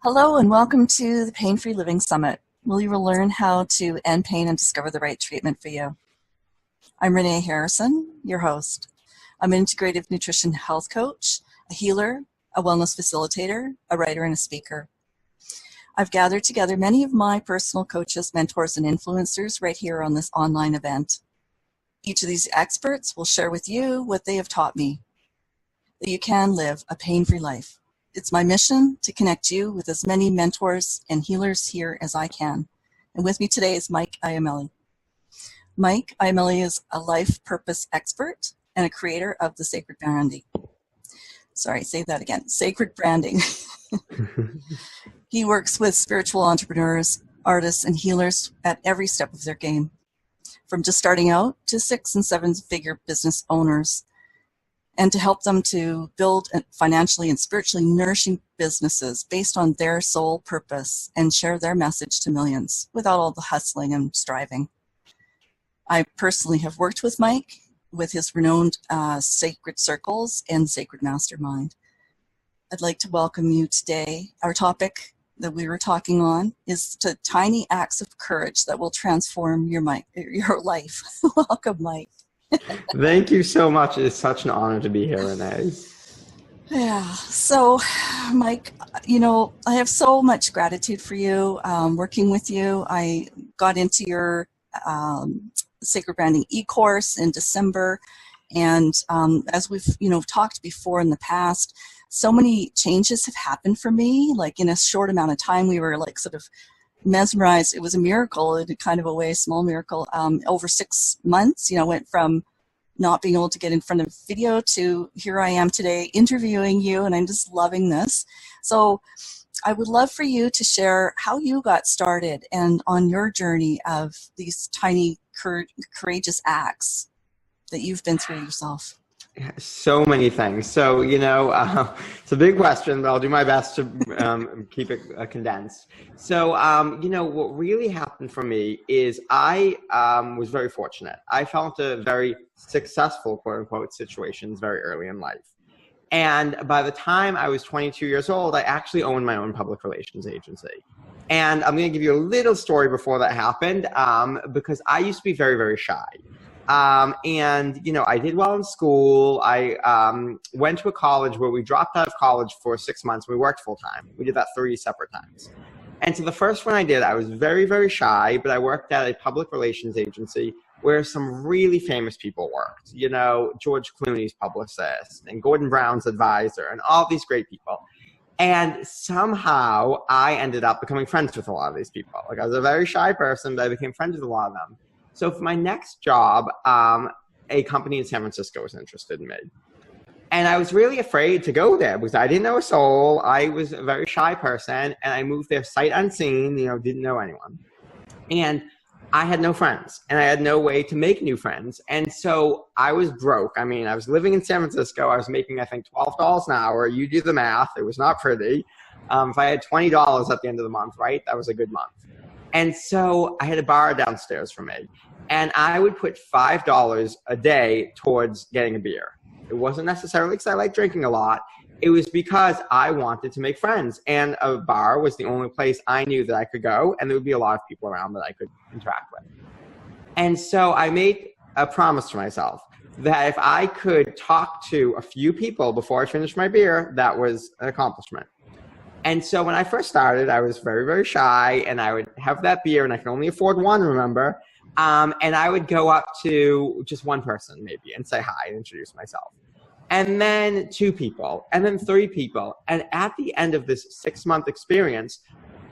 Hello and welcome to the Pain-Free Living Summit, where you will learn how to end pain and discover the right treatment for you. I'm Renee Harrison, your host. I'm an integrative nutrition health coach, a healer, a wellness facilitator, a writer, and a speaker. I've gathered together many of my personal coaches, mentors, and influencers right here on this online event. Each of these experts will share with you what they have taught me, that you can live a pain-free life. It's my mission to connect you with as many mentors and healers here as I can. And with me today is Mike Iamele. Mike Iamele is a life purpose expert and a creator of the Sacred Branding. Sorry, say that again. Sacred Branding. He works with spiritual entrepreneurs, artists, and healers at every step of their game, from just starting out to 6- and 7-figure business owners, and to help them to build financially and spiritually nourishing businesses based on their sole purpose and share their message to millions without all the hustling and striving. I personally have worked with Mike with his renowned Sacred Circles and Sacred Mastermind. I'd like to welcome you today. Our topic that we were talking on is to tiny acts of courage that will transform your life. Welcome, Mike. Thank you so much. It's such an honor to be here, Renee. Yeah. So, Mike, I have so much gratitude for you working with you. I got into your Sacred Branding e-course in December. And as we've, talked before in the past, so many changes have happened for me. Like in a short amount of time, we were like sort of mesmerized. It was a miracle in kind of a way, a small miracle. Over 6 months, went from not being able to get in front of video to here I am today interviewing you, and I'm just loving this. So I would love for you to share how you got started and on your journey of these tiny courageous acts that you've been through yourself. So many things. So, it's a big question, but I'll do my best to keep it condensed. So, what really happened for me is I was very fortunate. I fell into very successful, quote unquote, situations very early in life. And by the time I was 22 years old, I actually owned my own public relations agency. And I'm going to give you a little story before that happened, because I used to be very, very shy. I did well in school. I went to a college where we dropped out of college for 6 months. We worked full time. We did that 3 separate times. And so the first one I did, I was very, very shy, but I worked at a public relations agency where some really famous people worked. George Clooney's publicist and Gordon Brown's advisor and all these great people. And somehow I ended up becoming friends with a lot of these people. Like I was a very shy person, but I became friends with a lot of them. So for my next job, a company in San Francisco was interested in me. And I was really afraid to go there because I didn't know a soul. I was a very shy person, and I moved there sight unseen, didn't know anyone. And I had no friends, and I had no way to make new friends. And so I was broke. I mean, I was living in San Francisco. I was making, I think, $12 an hour. You do the math. It was not pretty. If I had $20 at the end of the month, right, that was a good month. And so I had a bar downstairs for me. And I would put $5 a day towards getting a beer. It wasn't necessarily because I like drinking a lot. It was because I wanted to make friends. And a bar was the only place I knew that I could go. And there would be a lot of people around that I could interact with. And so I made a promise to myself that if I could talk to a few people before I finished my beer, that was an accomplishment. And so when I first started, I was very, very shy. And I would have that beer, and I could only afford one, remember? And I would go up to just one person maybe and say hi and introduce myself. And then 2 people, and then 3 people. And at the end of this 6-month experience,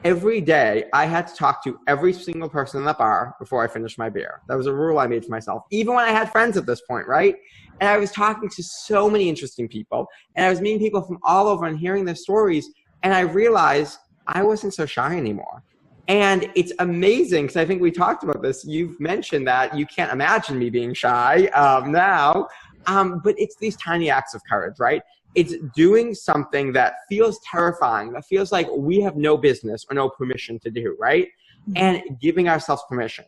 every day I had to talk to every single person in that bar before I finished my beer. That was a rule I made for myself, even when I had friends at this point, right? And I was talking to so many interesting people, and I was meeting people from all over and hearing their stories. And I realized I wasn't so shy anymore. And it's amazing because I think we talked about this. You've mentioned that you can't imagine me being shy now, but it's these tiny acts of courage, right? It's doing something that feels terrifying, that feels like we have no business or no permission to do, right? And giving ourselves permission.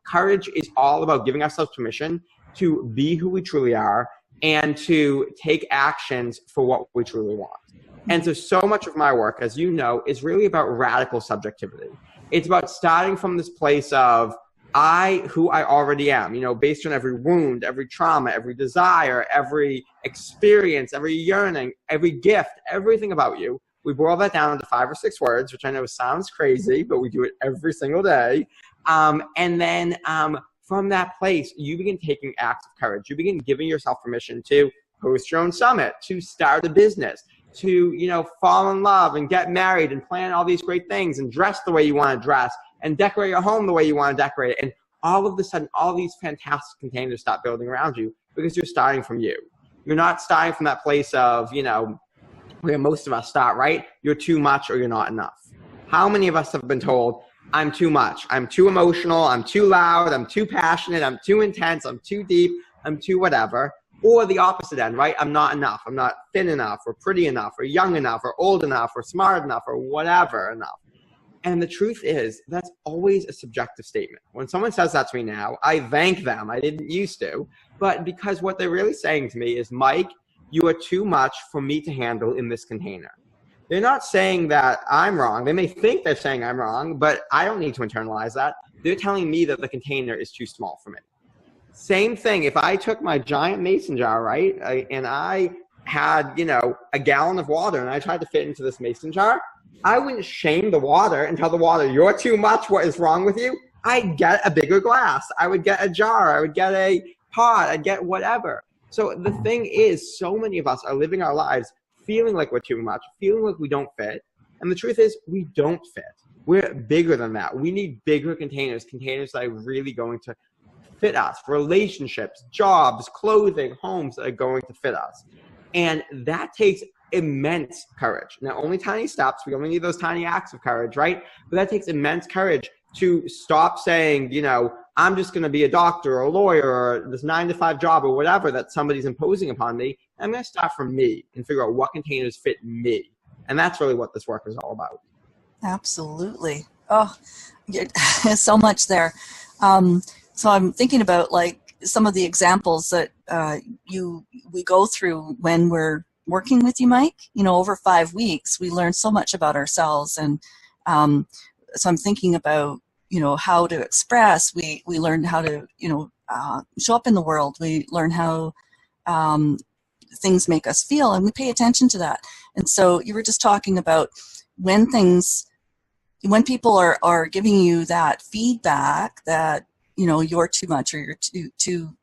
Courage is all about giving ourselves permission to be who we truly are and to take actions for what we truly want. And so much of my work, as you know, is really about radical subjectivity. It's about starting from this place of who I already am, based on every wound, every trauma, every desire, every experience, every yearning, every gift, everything about you. We boil that down into 5 or 6 words, which I know sounds crazy, but we do it every single day. And then from that place, you begin taking acts of courage. You begin giving yourself permission to host your own summit, to start a business, to, fall in love and get married and plan all these great things and dress the way you want to dress and decorate your home the way you want to decorate it. And all of a sudden, all these fantastic containers start building around you because you're starting from you. You're not starting from that place of, where most of us start, right? You're too much or you're not enough. How many of us have been told, I'm too much, I'm too emotional, I'm too loud, I'm too passionate, I'm too intense, I'm too deep, I'm too whatever. Or the opposite end, right? I'm not enough, I'm not thin enough or pretty enough or young enough or old enough or smart enough or whatever enough. And the truth is, that's always a subjective statement. When someone says that to me now, I thank them. I didn't used to. But because what they're really saying to me is, Mike, you are too much for me to handle in this container. They're not saying that I'm wrong. They may think they're saying I'm wrong, but I don't need to internalize that. They're telling me that the container is too small for me. Same thing, if I took my giant mason jar, right, and I had, a gallon of water and I tried to fit into this mason jar, I wouldn't shame the water and tell the water, you're too much, what is wrong with you? I'd get a bigger glass. I would get a jar. I would get a pot. I'd get whatever. So the thing is, so many of us are living our lives feeling like we're too much, feeling like we don't fit. And the truth is, we don't fit. We're bigger than that. We need bigger containers that are really going to fit us. Relationships, jobs, clothing, homes that are going to fit us. And that takes immense courage. Now, only tiny steps. We only need those tiny acts of courage, right? But that takes immense courage to stop saying, I'm just going to be a doctor or a lawyer or this 9-to-5 job or whatever that somebody's imposing upon me. I'm going to start from me and figure out what containers fit me. And that's really what this work is all about. Absolutely. Oh, there's so much there. So I'm thinking about some of the examples that we go through when we're working with you, Mike. Over 5 weeks, we learn so much about ourselves. And so I'm thinking about, how to express. We learn how to, show up in the world. We learn how things make us feel, and we pay attention to that. And so you were just talking about when people are giving you that feedback that, you're too much or you're too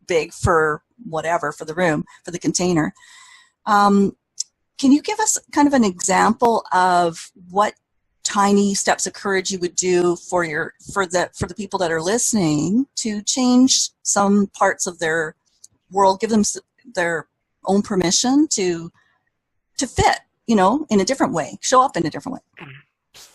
big for whatever, for the room, for the container. Can you give us kind of an example of what tiny steps of courage you would do for the people that are listening to change some parts of their world, give them their own permission to fit, in a different way, show up in a different way?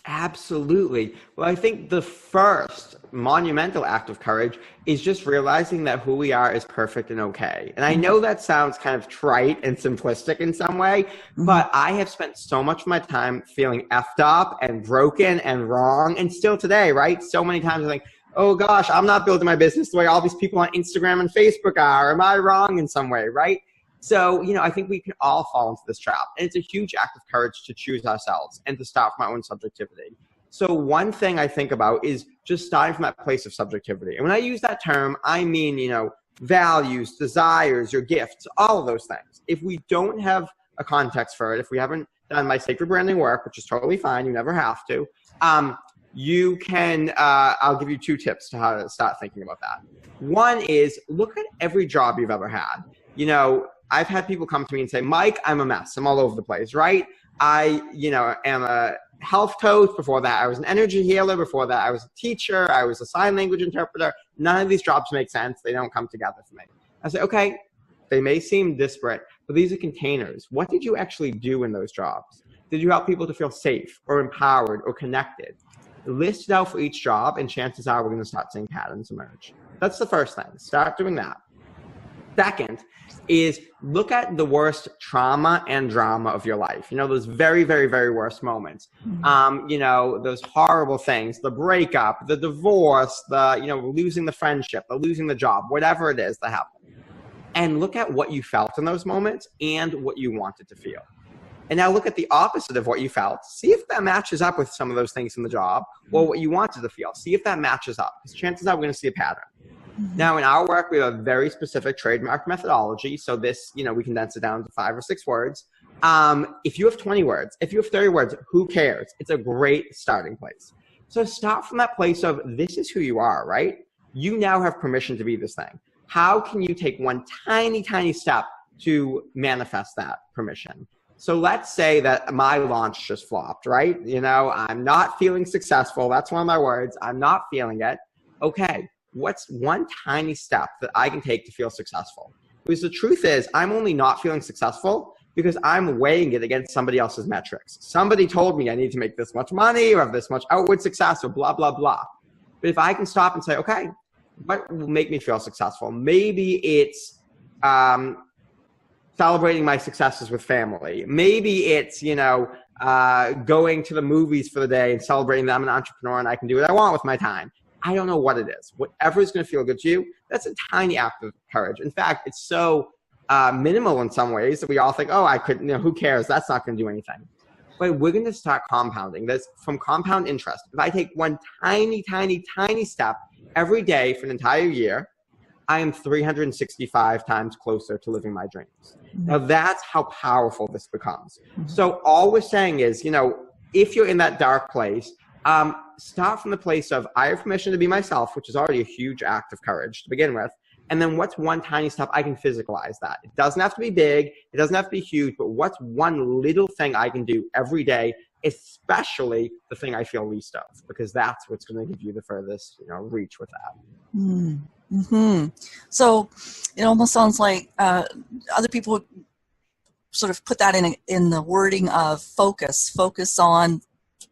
Absolutely. Well, I think the first monumental act of courage is just realizing that who we are is perfect and okay. And I know that sounds kind of trite and simplistic in some way, but I have spent so much of my time feeling effed up and broken and wrong, and still today, right? So many times I'm like, oh gosh, I'm not building my business the way all these people on Instagram and Facebook are. Am I wrong in some way, right? So, I think we can all fall into this trap. And it's a huge act of courage to choose ourselves and to start from our own subjectivity. So one thing I think about is just starting from that place of subjectivity. And when I use that term, I mean, values, desires, your gifts, all of those things. If we don't have a context for it, if we haven't done my sacred branding work, which is totally fine, you never have to, you can, I'll give you 2 tips to how to start thinking about that. One is look at every job you've ever had. I've had people come to me and say, Mike, I'm a mess. I'm all over the place, right? I, am a health coach. Before that, I was an energy healer. Before that, I was a teacher. I was a sign language interpreter. None of these jobs make sense. They don't come together for me. I say, okay, they may seem disparate, but these are containers. What did you actually do in those jobs? Did you help people to feel safe or empowered or connected? List it out for each job, and chances are we're going to start seeing patterns emerge. That's the first thing. Start doing that. Second is look at the worst trauma and drama of your life. Those very, very, very worst moments. Those horrible things, the breakup, the divorce, losing the friendship, the losing the job, whatever it is that happened. And look at what you felt in those moments and what you wanted to feel. And now look at the opposite of what you felt. See if that matches up with some of those things in the job or what you wanted to feel. See if that matches up, because chances are we're going to see a pattern. Now, in our work, we have a very specific trademark methodology. So this, we condense it down to 5 or 6 words. If you have 20 words, if you have 30 words, who cares? It's a great starting place. So start from that place of this is who you are, right? You now have permission to be this thing. How can you take one tiny, tiny step to manifest that permission? So let's say that my launch just flopped, right? I'm not feeling successful. That's one of my words. I'm not feeling it. Okay, what's one tiny step that I can take to feel successful? Because the truth is, I'm only not feeling successful because I'm weighing it against somebody else's metrics. Somebody told me I need to make this much money or have this much outward success or blah, blah, blah. But if I can stop and say, okay, what will make me feel successful? Maybe it's celebrating my successes with family. Maybe it's, going to the movies for the day and celebrating that I'm an entrepreneur and I can do what I want with my time. I don't know what it is. Whatever is going to feel good to you, that's a tiny act of courage. In fact, it's so minimal in some ways that we all think, oh, I could, who cares? That's not going to do anything. But we're going to start compounding this from compound interest. If I take one tiny, tiny, tiny step every day for an entire year, I am 365 times closer to living my dreams. Now that's how powerful this becomes. So all we're saying is, if you're in that dark place, start from the place of I have permission to be myself, which is already a huge act of courage to begin with. And then what's one tiny step I can physicalize that? It doesn't have to be big. It doesn't have to be huge. But what's one little thing I can do every day, especially the thing I feel least of? Because that's what's going to give you the furthest reach with that. So it almost sounds like other people would sort of put that in the wording of focus on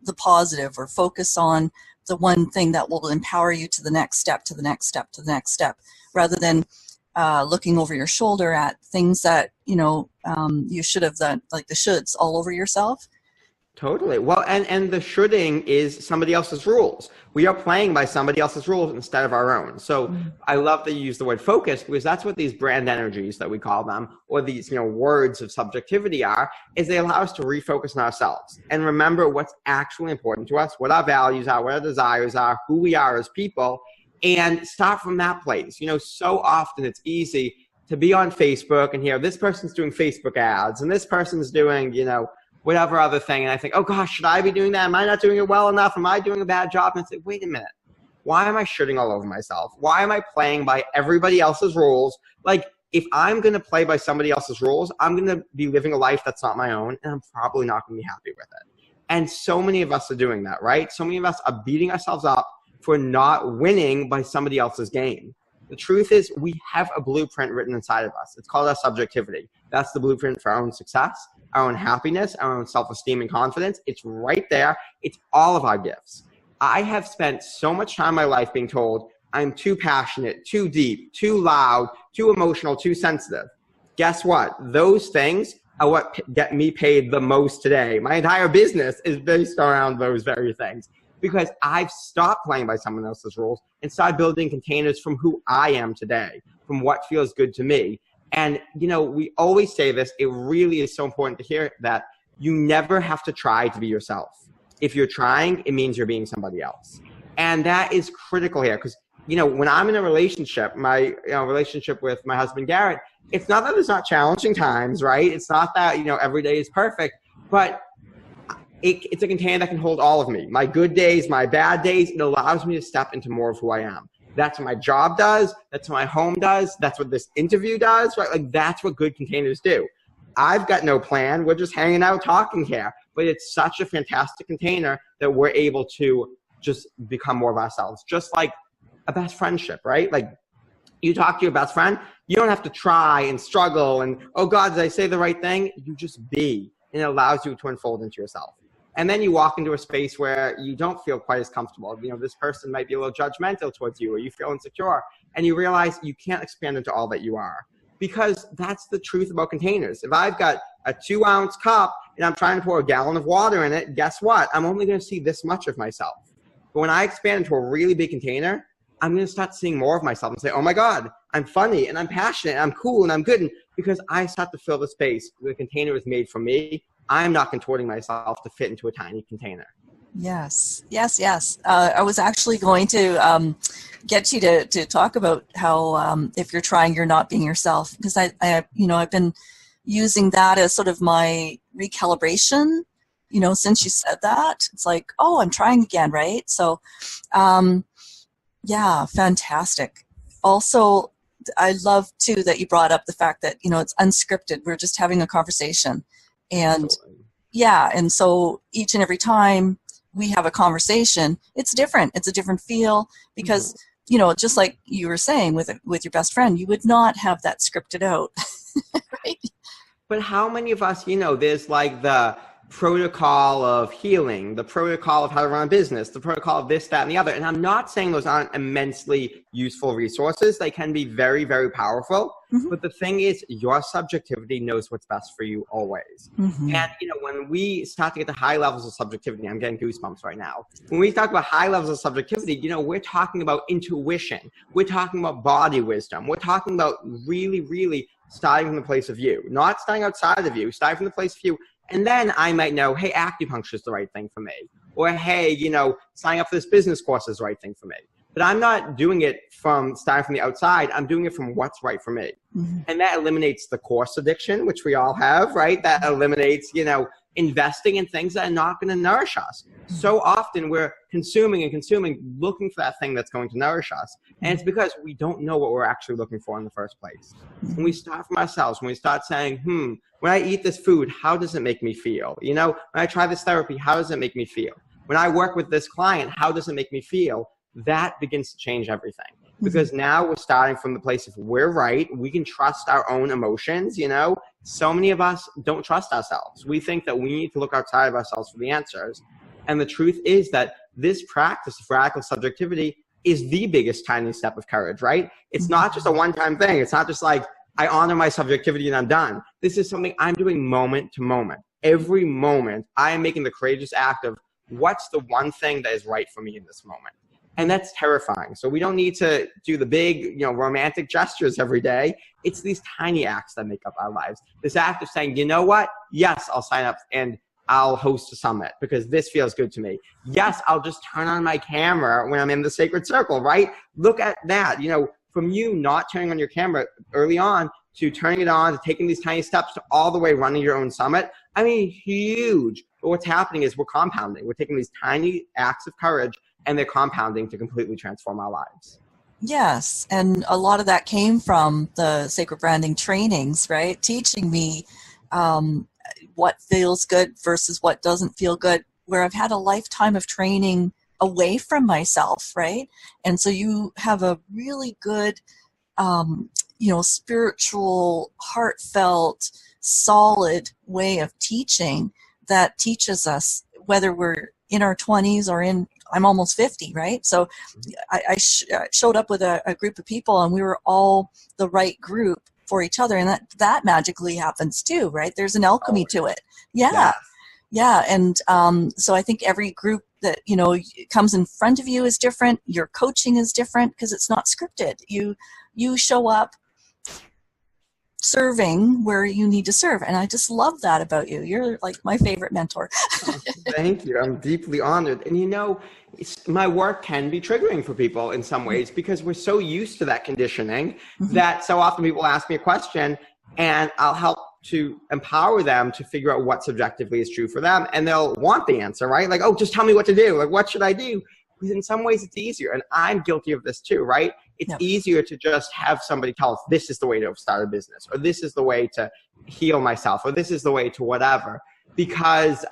the positive, or focus on the one thing that will empower you to the next step, to the next step, to the next step, rather than looking over your shoulder at things that, you should have done, like the shoulds all over yourself. Totally. Well, and the shoulding is somebody else's rules. We are playing by somebody else's rules instead of our own. So I love that you use the word focus, because that's what these brand energies that we call them, or these words of subjectivity are, is they allow us to refocus on ourselves and remember what's actually important to us, what our values are, what our desires are, who we are as people, and start from that place. So often it's easy to be on Facebook and hear this person's doing Facebook ads and this person's doing, whatever other thing. And I think, oh gosh, should I be doing that? Am I not doing it well enough? Am I doing a bad job? And I say, wait a minute. Why am I shitting all over myself? Why am I playing by everybody else's rules? Like, if I'm going to play by somebody else's rules, I'm going to be living a life that's not my own, and I'm probably not going to be happy with it. And so many of us are doing that, right? So many of us are beating ourselves up for not winning by somebody else's game. The truth is, we have a blueprint written inside of us. It's called our subjectivity. That's the blueprint for our own success, our own happiness, our own self-esteem and confidence. It's right there. It's all of our gifts. I have spent so much time in my life being told I'm too passionate, too deep, too loud, too emotional, too sensitive. Guess what? Those things are what get me paid the most today. My entire business is based around those very things, because I've stopped playing by someone else's rules and started building containers from who I am today, from what feels good to me. And, we always say this, it really is so important to hear that you never have to try to be yourself. If you're trying, it means you're being somebody else. And that is critical here, because, when I'm in a relationship, my relationship with my husband, Garrett, it's not that there's not challenging times, right? It's not that, every day is perfect, but it's a container that can hold all of me. My good days, my bad days. It allows me to step into more of who I am. That's what my job does. That's what my home does. That's what this interview does, right? Like, that's what good containers do. I've got no plan. We're just hanging out talking here. But it's such a fantastic container that we're able to just become more of ourselves. Just like a best friendship, right? Like, you talk to your best friend, you don't have to try and struggle and, oh God, did I say the right thing? You just be. And it allows you to unfold into yourself. And then you walk into a space where you don't feel quite as comfortable. This person might be a little judgmental towards you, or you feel insecure, and you realize you can't expand into all that you are. Because that's the truth about containers. If I've got a 2-ounce cup and I'm trying to pour a gallon of water in it, guess what? I'm only going to see this much of myself. But when I expand into a really big container, I'm going to start seeing more of myself and say, oh my God, I'm funny and I'm passionate and I'm cool and I'm good. And because I start to fill the space, the container is made for me, I'm not contorting myself to fit into a tiny container. Yes, yes, yes. I was actually going to get you to talk about how if you're trying, you're not being yourself, because I've been using that as sort of my recalibration. Since you said that, it's like, oh, I'm trying again, right? So, yeah, fantastic. Also, I love too that you brought up the fact that it's unscripted. We're just having a conversation, and Absolutely. yeah, and so each and every time we have a conversation, it's different. It's a different feel because, just like you were saying with your best friend, you would not have that scripted out, right? But how many of us, there's like the protocol of healing, the protocol of how to run a business, the protocol of this, that, and the other. And I'm not saying those aren't immensely useful resources. They can be very, very powerful. Mm-hmm. But the thing is, your subjectivity knows what's best for you always. Mm-hmm. And, when we start to get to high levels of subjectivity, I'm getting goosebumps right now. When we talk about high levels of subjectivity, we're talking about intuition. We're talking about body wisdom. We're talking about really, really starting from the place of you, not starting outside of you, starting from the place of you. And then I might know, hey, acupuncture is the right thing for me. Or, hey, signing up for this business course is the right thing for me. But I'm not doing it from starting from the outside. I'm doing it from what's right for me. Mm-hmm. And that eliminates the course addiction, which we all have, right? That eliminates, investing in things that are not going to nourish us. So often we're consuming and consuming, looking for that thing that's going to nourish us. And it's because we don't know what we're actually looking for in the first place. When we start from ourselves, when we start saying, when I eat this food, how does it make me feel? When I try this therapy, how does it make me feel? When I work with this client, how does it make me feel? That begins to change everything. Because now we're starting from the place of we're right. We can trust our own emotions, So many of us don't trust ourselves. We think that we need to look outside of ourselves for the answers. And the truth is that this practice of radical subjectivity is the biggest tiny step of courage, right? It's not just a one-time thing. It's not just like, I honor my subjectivity and I'm done. This is something I'm doing moment to moment. Every moment, I am making the courageous act of what's the one thing that is right for me in this moment. And that's terrifying. So we don't need to do the big, romantic gestures every day. It's these tiny acts that make up our lives. This act of saying, you know what? Yes, I'll sign up and I'll host a summit because this feels good to me. Yes, I'll just turn on my camera when I'm in the sacred circle, right? Look at that. From you not turning on your camera early on to turning it on to taking these tiny steps to all the way running your own summit. I mean, huge. But what's happening is we're compounding. We're taking these tiny acts of courage and they're compounding to completely transform our lives. Yes, and a lot of that came from the sacred branding trainings, right? Teaching me what feels good versus what doesn't feel good, where I've had a lifetime of training away from myself, right? And so you have a really good, spiritual, heartfelt, solid way of teaching that teaches us, whether we're in our 20s or I'm almost 50, right? So I showed up with a group of people and we were all the right group for each other. And that magically happens too, right? There's an alchemy to it. Yeah. Yes. Yeah. And so I think every group that, comes in front of you is different. Your coaching is different because it's not scripted. You show up serving where you need to serve. And I just love that about you. You're like my favorite mentor. Thank you. I'm deeply honored. And my work can be triggering for people in some ways because we're so used to that conditioning that so often people ask me a question and I'll help to empower them to figure out what subjectively is true for them. And they'll want the answer, right? Like, oh, just tell me what to do. Like, what should I do? Because in some ways it's easier. And I'm guilty of this too, right? It's easier to just have somebody tell us this is the way to start a business, or this is the way to heal myself, or this is the way to whatever, because,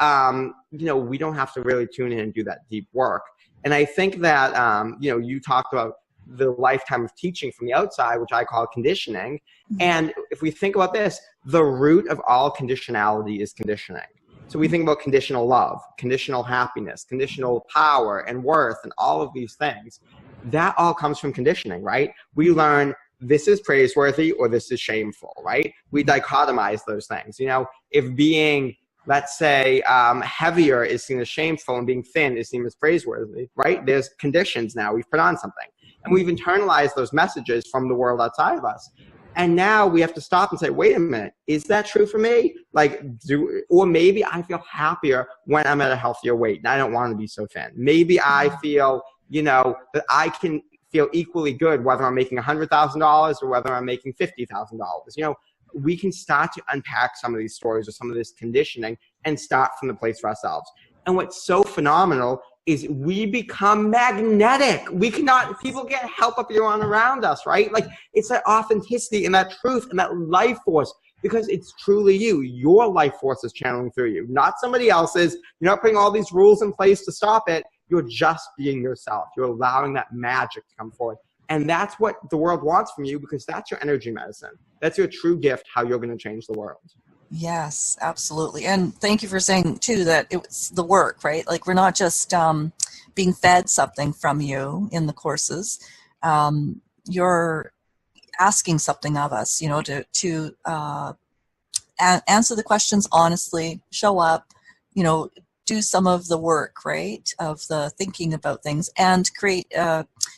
we don't have to really tune in and do that deep work. And I think that, you talked about the lifetime of teaching from the outside, which I call conditioning. And if we think about this, the root of all conditionality is conditioning. So we think about conditional love, conditional happiness, conditional power and worth, and all of these things. That all comes from conditioning, right? We learn this is praiseworthy or this is shameful, right? We dichotomize those things. If being, let's say, heavier is seen as shameful and being thin is seen as praiseworthy, right? There's conditions now. We've put on something. And we've internalized those messages from the world outside of us. And now we have to stop and say, wait a minute, is that true for me? Like, or maybe I feel happier when I'm at a healthier weight and I don't want to be so thin. Maybe I feel, that I can feel equally good whether I'm making $100,000 or whether I'm making $50,000. We can start to unpack some of these stories or some of this conditioning and start from the place for ourselves. And what's so phenomenal is we become magnetic. People can't help but be around us, right? Like, it's that authenticity and that truth and that life force, because it's truly you. Your life force is channeling through you, not somebody else's. You're not putting all these rules in place to stop it. You're just being yourself. You're allowing that magic to come forward. And that's what the world wants from you, because that's your energy medicine. That's your true gift, how you're going to change the world. Yes, absolutely. And thank you for saying, too, that it's the work, right? Like, we're not just being fed something from you in the courses. You're asking something of us, to answer the questions honestly, show up, do some of the work, right, of the thinking about things, and create,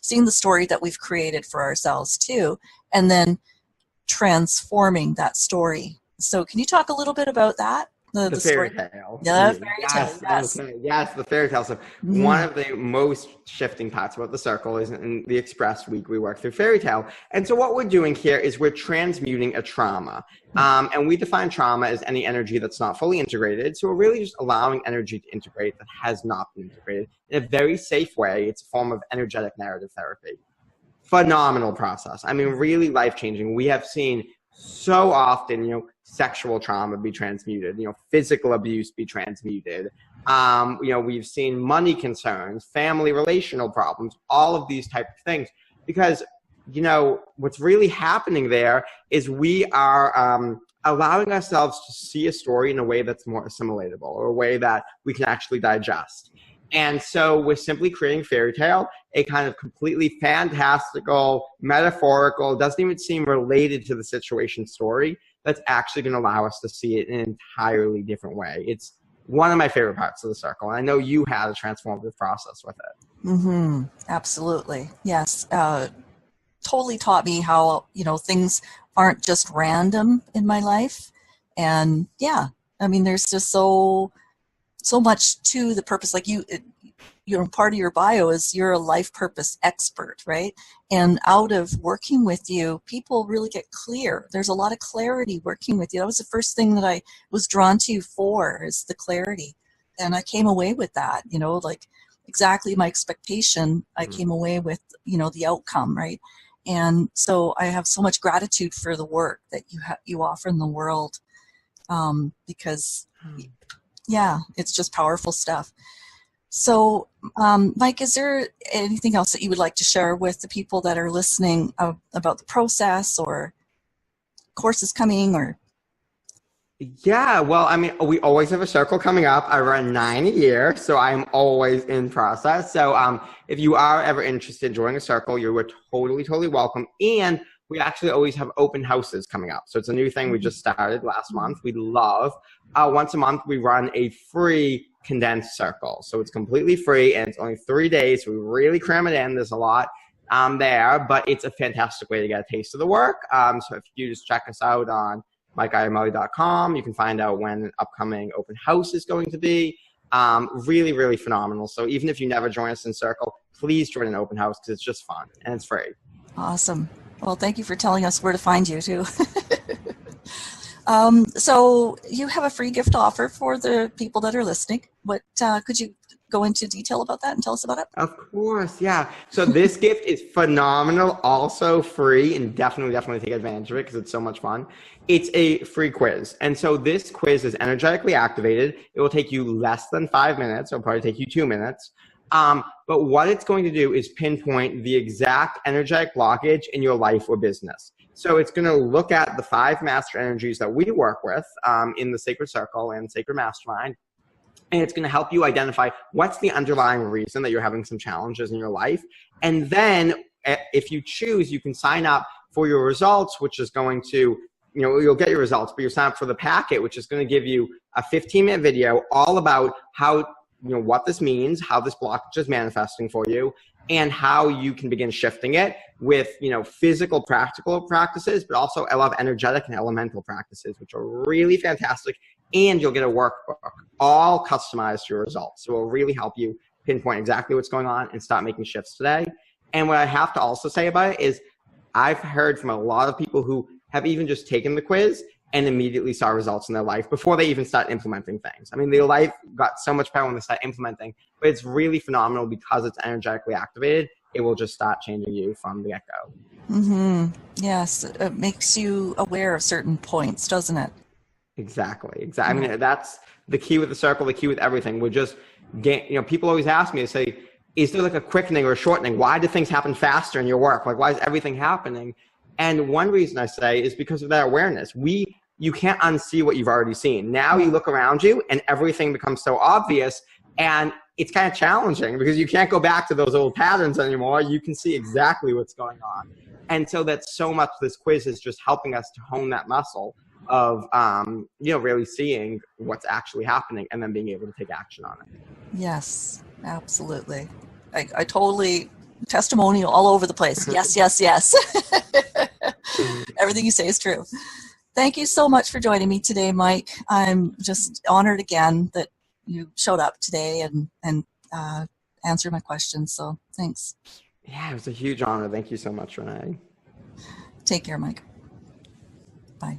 seeing the story that we've created for ourselves, too, and then transforming that story. So can you talk a little bit about that? The fairy tale. Yeah, fairy tale, yes. Yes, the fairy tale. So one of the most shifting parts about the circle is in the Express week, we work through fairy tale. And so what we're doing here is we're transmuting a trauma. And we define trauma as any energy that's not fully integrated. So we're really just allowing energy to integrate that has not been integrated in a very safe way. It's a form of energetic narrative therapy. Phenomenal process. I mean, really life-changing. We have seen so often, sexual trauma be transmuted, physical abuse be transmuted. We've seen money concerns, family relational problems, all of these type of things, because, what's really happening there is we are allowing ourselves to see a story in a way that's more assimilatable, or a way that we can actually digest. And so we're simply creating fairy tale, a kind of completely fantastical, metaphorical, doesn't even seem related to the situation story, that's actually going to allow us to see it in an entirely different way. It's one of my favorite parts of the circle. And I know you had a transformative process with it. Mm-hmm. Absolutely. Yes. Totally taught me how, things aren't just random in my life. And yeah, I mean, there's just so much to the purpose. Like part of your bio is you're a life purpose expert, right? And out of working with you, people really get clear. There's a lot of clarity working with you. That was the first thing that I was drawn to you for, is the clarity. And I came away with that, like exactly my expectation. I came away with, the outcome, right? And so I have so much gratitude for the work that you offer in the world, because yeah, it's just powerful stuff. So, Mike, is there anything else that you would like to share with the people that are listening about the process or courses coming? Or Yeah, well, I mean, we always have a circle coming up. I run 9 a year, so I'm always in process. So if you are ever interested in joining a circle, you are totally, totally welcome. And we actually always have open houses coming up. So it's a new thing we just started last month. We love, once a month, we run a free condensed circle. So it's completely free, and it's only 3 days. So we really cram it in. There's a lot there, but it's a fantastic way to get a taste of the work. So if you just check us out on Iamele.com, you can find out when an upcoming open house is going to be. Really, really phenomenal. So even if you never join us in circle, please join an open house, because it's just fun and it's free. Awesome. Well, thank you for telling us where to find you, too. So you have a free gift offer for the people that are listening. What could you go into detail about that and tell us about it? Of course, yeah. So this gift is phenomenal, also free, and definitely take advantage of it, because it's so much fun. It's a free quiz. And so this quiz is energetically activated. It will take you less than 5 minutes. It'll probably take you 2 minutes. But what it's going to do is pinpoint the exact energetic blockage in your life or business. So it's going to look at the 5 master energies that we work with in the Sacred Circle and Sacred Mastermind. And it's going to help you identify what's the underlying reason that you're having some challenges in your life. And then if you choose, you can sign up for your results, which is going to, you'll get your results, but you sign up for the packet, which is going to give you a 15-minute video all about how what this means, how this blockage is manifesting for you, and how you can begin shifting it with, physical, practical practices, but also I love energetic and elemental practices, which are really fantastic. And you'll get a workbook all customized to your results. So it will really help you pinpoint exactly what's going on and start making shifts today. And what I have to also say about it is I've heard from a lot of people who have even just taken the quiz and immediately saw results in their life before they even start implementing things. I mean, their life got so much power when they start implementing, but it's really phenomenal because it's energetically activated. It will just start changing you from the get-go. Mm-hmm. Yes, it makes you aware of certain points, doesn't it? Exactly. I mean, that's the key with the circle, the key with everything. We're just, people always ask me, they say, is there like a quickening or a shortening? Why do things happen faster in your work? Like, why is everything happening? And one reason I say is because of that awareness. You can't unsee what you've already seen. Now you look around you and everything becomes so obvious, and it's kind of challenging because you can't go back to those old patterns anymore. You can see exactly what's going on. And so that's so much, this quiz is just helping us to hone that muscle of, really seeing what's actually happening and then being able to take action on it. Yes, absolutely. I totally testimonial all over the place. Yes, yes, yes. Everything you say is true. Thank you so much for joining me today, Mike. I'm just honored again that you showed up today and answered my questions. So thanks. Yeah, it was a huge honor. Thank you so much, Renee. Take care, Mike. Bye.